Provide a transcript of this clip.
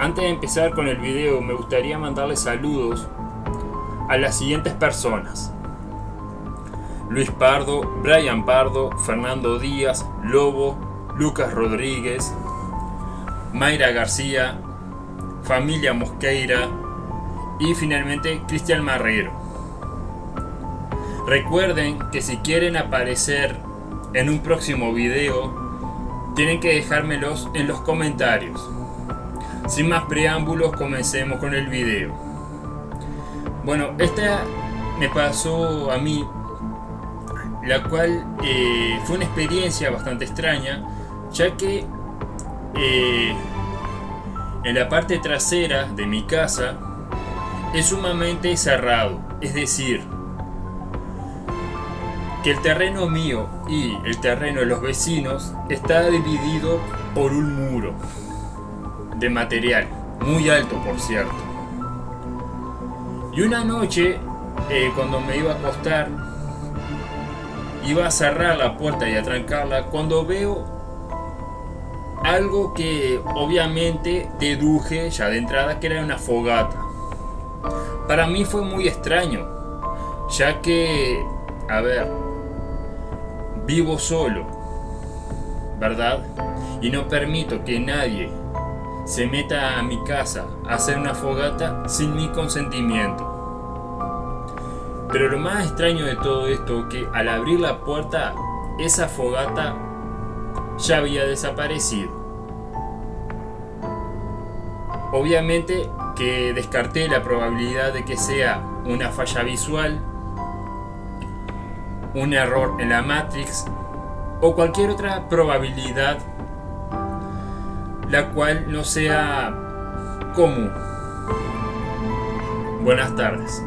Antes de empezar con el video, me gustaría mandarle saludos a las siguientes personas: Luis Pardo, Brian Pardo, Fernando Díaz, Lobo, Lucas Rodríguez, Mayra García, Familia Mosqueira y finalmente Cristian Marrero. Recuerden que si quieren aparecer en un próximo video, tienen que dejármelos en los comentarios. Sin más preámbulos, comencemos con el video. Bueno, esta me pasó a mí, la cual fue una experiencia bastante extraña, ya que en la parte trasera de mi casa es sumamente cerrado, es decir, que el terreno mío y el terreno de los vecinos está dividido por un muro de material, muy alto por cierto. Y una noche, cuando me iba a acostar, iba a cerrar la puerta y a trancarla, cuando veo algo que obviamente deduje ya de entrada que era una fogata. Para mí fue muy extraño, ya que, vivo solo, ¿verdad? Y no permito que nadie se meta a mi casa a hacer una fogata sin mi consentimiento. Pero lo más extraño de todo esto, que al abrir la puerta, esa fogata ya había desaparecido. Obviamente que descarté la probabilidad de que sea una falla visual, un error en la Matrix o cualquier otra probabilidad la cual no sea común. Buenas tardes.